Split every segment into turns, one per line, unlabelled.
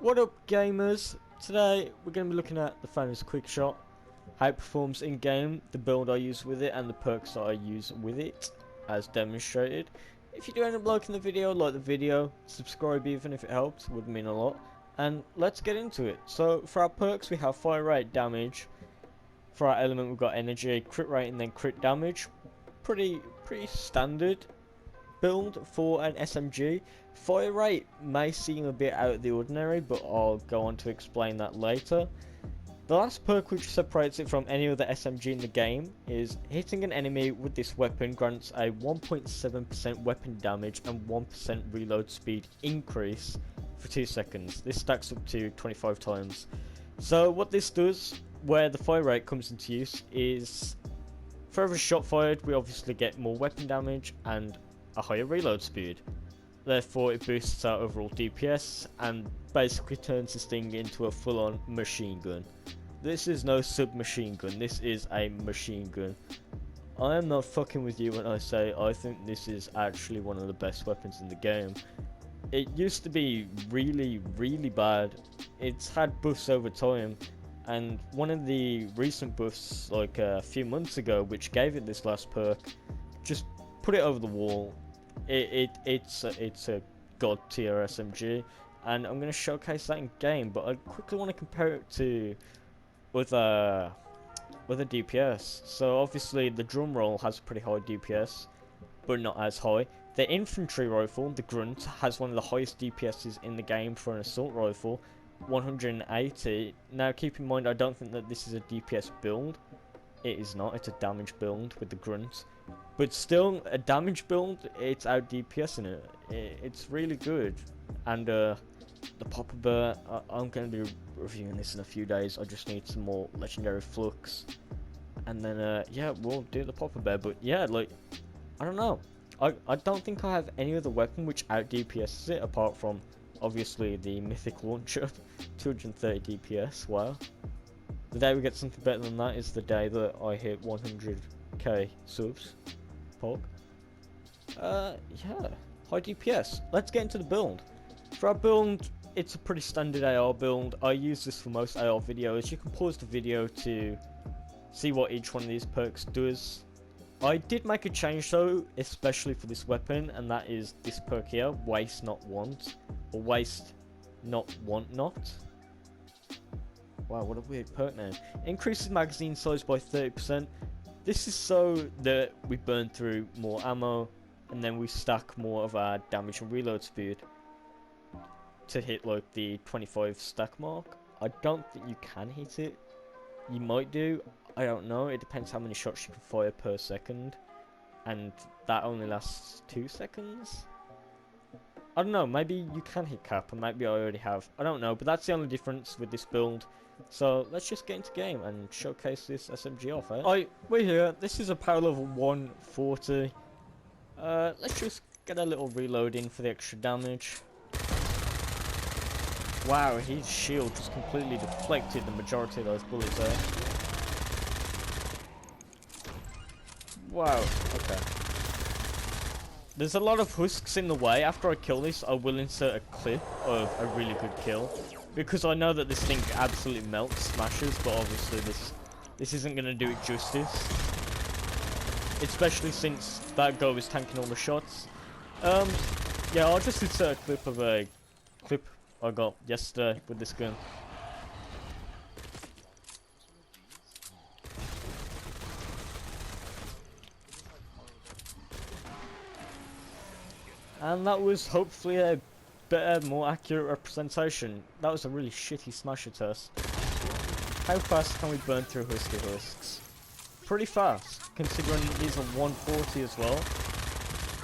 What up, gamers? Today we're going to be looking at the famous QuickShot, how it performs in game, the build I use with it, and the perks that I use with it, as demonstrated. If you do end up liking the video, like the video, subscribe even if it helps, would mean a lot. And let's get into it. So for our perks we have fire rate, damage. For our element we've got energy, crit rate, and then crit damage. Pretty standard build for an SMG. Fire rate may seem a bit out of the ordinary, but I'll go on to explain that later. The last perk which separates it from any other SMG in the game is hitting an enemy with this weapon grants a 1.7% weapon damage and 1% reload speed increase for 2 seconds. This stacks up to 25 times. So what this does, where the fire rate comes into use, is for every shot fired we obviously get more weapon damage and a higher reload speed. Therefore it boosts our overall DPS and basically turns this thing into a full-on machine gun. This is no submachine gun, this is a machine gun. I am not fucking with you when I say I think this is actually one of the best weapons in the game. It used to be really bad. It's had buffs over time, and one of the recent buffs like a few months ago which gave it this last perk just put it over the wall. It's a god tier SMG, and I'm going to showcase that in game, but I quickly want to compare it to with a DPS. So obviously the drum roll has pretty high DPS, but not as high. The infantry rifle, the grunt, has one of the highest DPSs in the game for an assault rifle, 180. Now keep in mind I don't think that this is a DPS build. It is not, it's a damage build with the grunt. But still, a damage build, it's out DPSing it. It's really good. And the popper bear, I'm going to be reviewing this in a few days. I just need some more legendary flux. And then, yeah, we'll do the popper bear. But yeah, like, I don't know. I don't think I have any other weapon which out DPSs it, apart from, obviously, the mythic launcher. 230 DPS, wow. The day we get something better than that is the day that I hit 100k subs. Pog. Yeah, high DPS. Let's get into the build. For our build, it's a pretty standard AR build. I use this for most AR videos. You can pause the video to see what each one of these perks does. I did make a change though, especially for this weapon, and that is this perk here, waste not want, or waste not want not. Wow, what a weird perk name. Increases magazine size by 30%. This is so that we burn through more ammo, and then we stack more of our damage and reload speed to hit like the 25 stack mark. I don't think you can hit it. You might do, I don't know. It depends how many shots you can fire per second, and that only lasts 2 seconds. I don't know, maybe you can hit cap, and maybe I already have. I don't know, but that's the only difference with this build. So let's just get into game and showcase this SMG off, eh? We're here. This is a power level 140. Let's just get a little reload in for the extra damage. Wow, his shield just completely deflected the majority of those bullets there. Wow, okay. There's a lot of husks in the way. After I kill this, I will insert a clip of a really good kill, because I know that this thing absolutely melts, smashes, but obviously this isn't going to do it justice. Especially since that guy was tanking all the shots. Yeah, I'll just insert a clip of a clip I got yesterday with this gun. And that was hopefully a better, more accurate representation. That was a really shitty smasher test. How fast can we burn through husks? Pretty fast, considering these are 140 as well.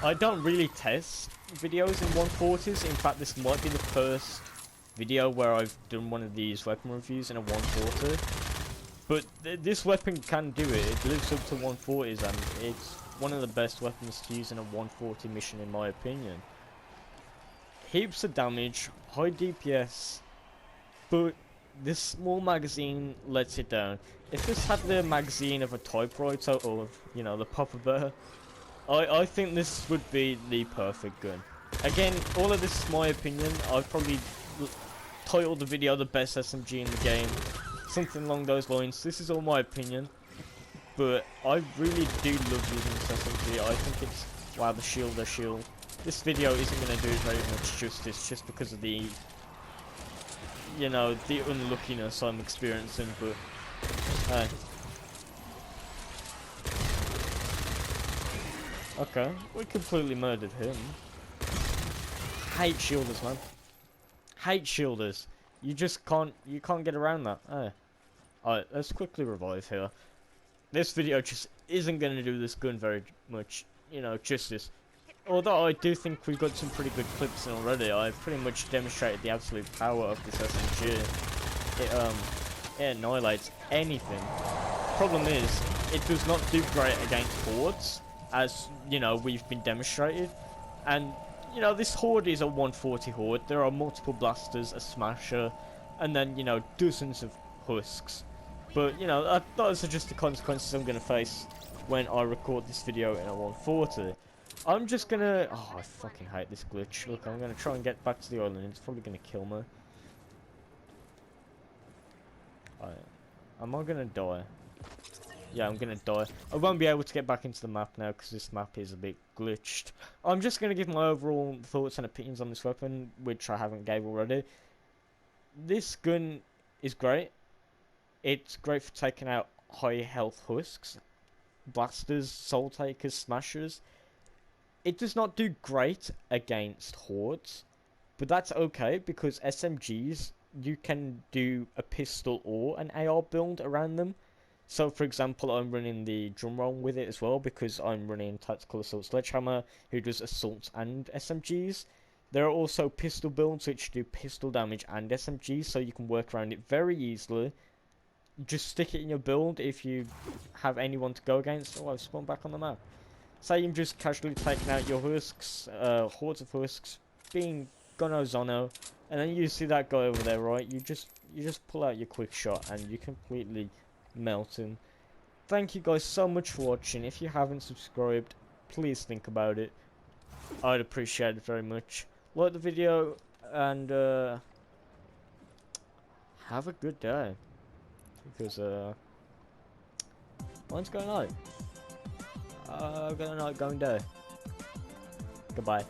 I don't really test videos in 140s. In fact, this might be the first video where I've done one of these weapon reviews in a 140. But this weapon can do it. It lives up to 140s, and it's one of the best weapons to use in a 140 mission in my opinion. Heaps of damage, high DPS, but this small magazine lets it down. If this had the magazine of a typewriter or, you know, the popper bear, I think this would be the perfect gun. Again, all of this is my opinion. I've probably title the video the best SMG in the game, something along those lines. This is all my opinion, but I really do love using this SMG. I think it's, wow, the shield. This video isn't going to do it very much justice just because of the, you know, the unluckiness I'm experiencing, but hey. Okay, we completely murdered him. Hate shielders, man. Hate shielders. You just can't get around that. Hey. Alright, let's quickly revive here. This video just isn't going to do this gun very much, you know, justice. Although I do think we've got some pretty good clips in already. I've pretty much demonstrated the absolute power of this SMG. It annihilates anything. Problem is, it does not do great against hordes, as, you know, we've been demonstrated. And, you know, this horde is a 140 horde. There are multiple blasters, a smasher, and then, you know, dozens of husks. But, you know, those are just the consequences I'm going to face when I record this video in a 140. I'm just going to... Oh, I fucking hate this glitch. Look, I'm going to try and get back to the island. It's probably going to kill me. Am I going to die? Yeah, I'm going to die. I won't be able to get back into the map now because this map is a bit glitched. I'm just going to give my overall thoughts and opinions on this weapon, which I haven't gave already. This gun is great. It's great for taking out high health husks, blasters, soul takers, smashers. It does not do great against hordes, but that's okay because SMGs, you can do a pistol or an AR build around them. So, for example, I'm running the drum roll with it as well because I'm running Tactical Assault Sledgehammer, who does assaults and SMGs. There are also pistol builds which do pistol damage and SMGs, so you can work around it very easily. Just stick it in your build if you have anyone to go against. Oh, I've spawned back on the map. Say you're just casually taking out your husks, hordes of husks, being Gono-Zono, and then you see that guy over there, right? You just pull out your quick shot and you completely melt him. Thank you guys so much for watching. If you haven't subscribed, please think about it. I'd appreciate it very much. Like the video and have a good day. Because mine's going night. Going night, going day. Goodbye.